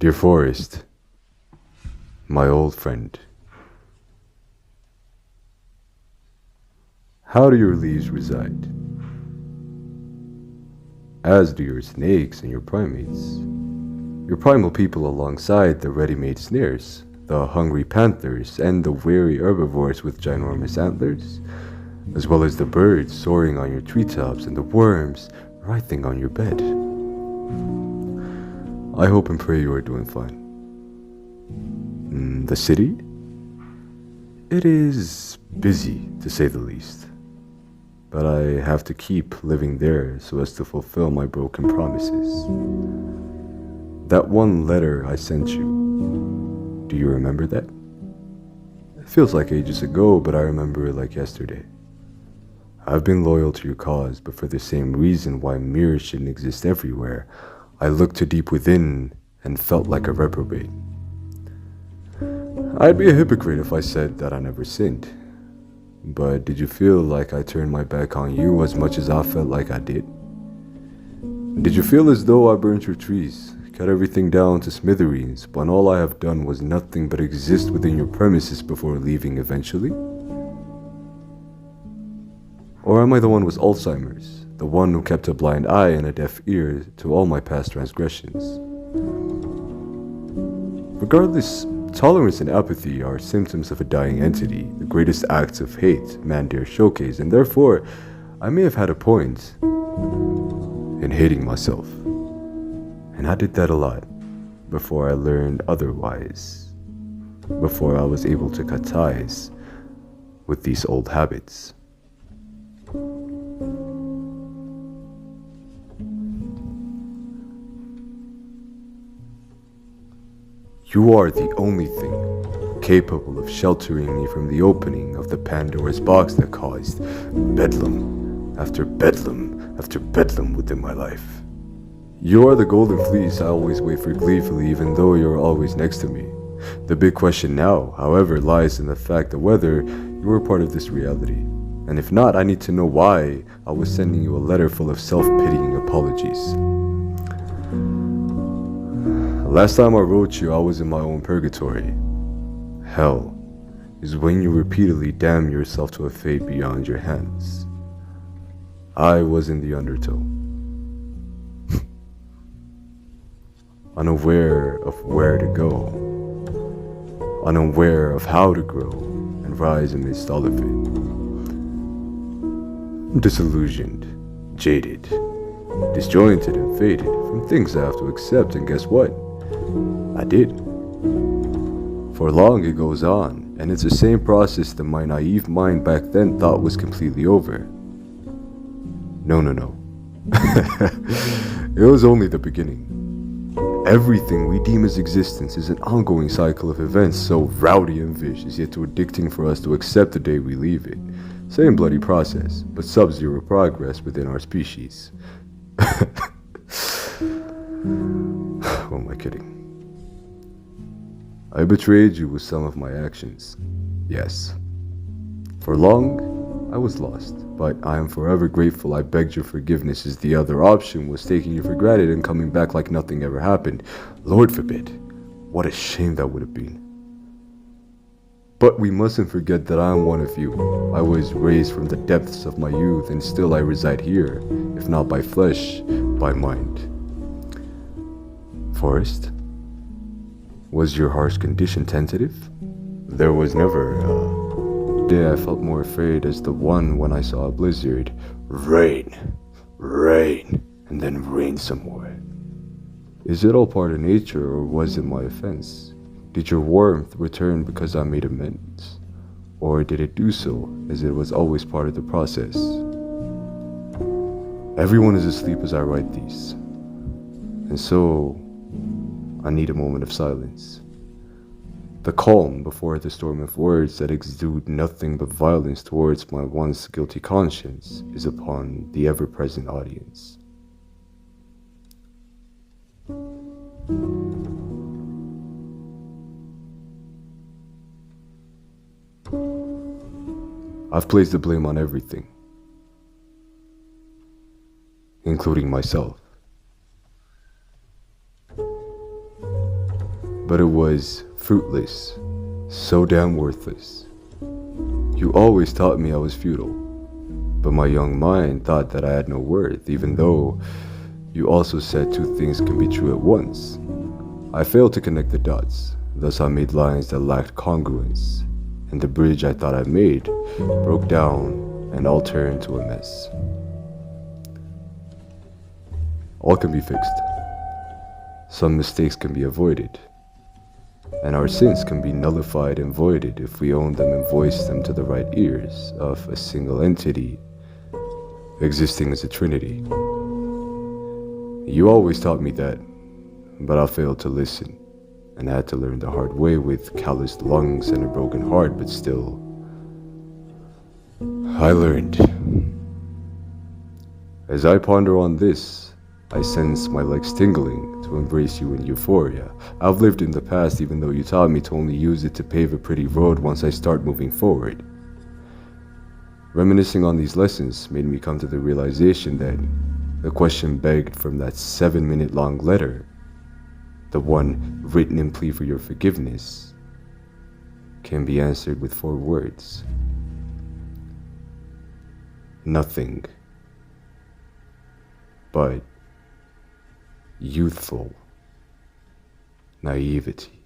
Dear Forest, my old friend, how do your leaves reside? As do your snakes and your primates, your primal people alongside the ready-made snares, the hungry panthers, and the wary herbivores with ginormous antlers, as well as the birds soaring on your treetops and the worms writhing on your bed. I hope and pray you are doing fine. The city? It is busy, to say the least. But I have to keep living there so as to fulfill my broken promises. That one letter I sent you, do you remember that? It feels like ages ago, but I remember it like yesterday. I've been loyal to your cause, but for the same reason why mirrors shouldn't exist everywhere, I looked too deep within and felt like a reprobate. I'd be a hypocrite if I said that I never sinned. But did you feel like I turned my back on you as much as I felt like I did? Did you feel as though I burnt your trees, cut everything down to smithereens, when all I have done was nothing but exist within your premises before leaving eventually? Or am I the one with Alzheimer's, the one who kept a blind eye and a deaf ear to all my past transgressions? Regardless, tolerance and apathy are symptoms of a dying entity, the greatest acts of hate man dare showcase, and therefore, I may have had a point in hating myself. And I did that a lot before I learned otherwise, before I was able to cut ties with these old habits. You are the only thing capable of sheltering me from the opening of the Pandora's box that caused bedlam after bedlam after bedlam within my life. You are the golden fleece I always wait for gleefully, even though you're always next to me. The big question now, however, lies in the fact of whether you are part of this reality. And if not, I need to know why I was sending you a letter full of self-pitying apologies. Last time I wrote you, I was in my own purgatory. Hell is when you repeatedly damn yourself to a fate beyond your hands. I was in the undertow, unaware of where to go, unaware of how to grow and rise amidst all of it. Disillusioned, jaded, disjointed and faded from things I have to accept, and guess what? I did. For long it goes on, and it's the same process that my naive mind back then thought was completely over. No. It was only the beginning. Everything we deem as existence is an ongoing cycle of events so rowdy and vicious, yet too addicting for us to accept the day we leave it. Same bloody process, but sub-zero progress within our species. Who am I kidding? I betrayed you with some of my actions. Yes. For long, I was lost, but I am forever grateful I begged your forgiveness, as the other option was taking you for granted and coming back like nothing ever happened. Lord forbid. What a shame that would have been. But we mustn't forget that I am one of you. I was raised from the depths of my youth, and still I reside here, if not by flesh, by mind. Forest? Was your harsh condition tentative? There was never a day I felt more afraid as the one when I saw a blizzard. Rain, and then rain some more. Is it all part of nature, or was it my offense? Did your warmth return because I made amends? Or did it do so as it was always part of the process? Everyone is asleep as I write these, and so I need a moment of silence. The calm before the storm of words that exude nothing but violence towards my once guilty conscience is upon the ever-present audience. I've placed the blame on everything, including myself. but it was fruitless, so damn worthless. You always taught me I was futile, but my young mind thought that I had no worth, even though you also said two things can be true at once. I failed to connect the dots, thus I made lines that lacked congruence, and the bridge I thought I made broke down and all turned into a mess. All can be fixed. Some mistakes can be avoided, and our sins can be nullified and voided if we own them and voice them to the right ears of a single entity existing as a trinity. You always taught me that, but I failed to listen, and I had to learn the hard way with calloused lungs and a broken heart, but still, I learned. As I ponder on this, I sense my legs tingling to embrace you in euphoria. I've lived in the past even though you taught me to only use it to pave a pretty road once I start moving forward. Reminiscing on these lessons made me come to the realization that the question begged from that 7-minute long letter, the one written in plea for your forgiveness, can be answered with 4 words. Nothing but youthful naivety.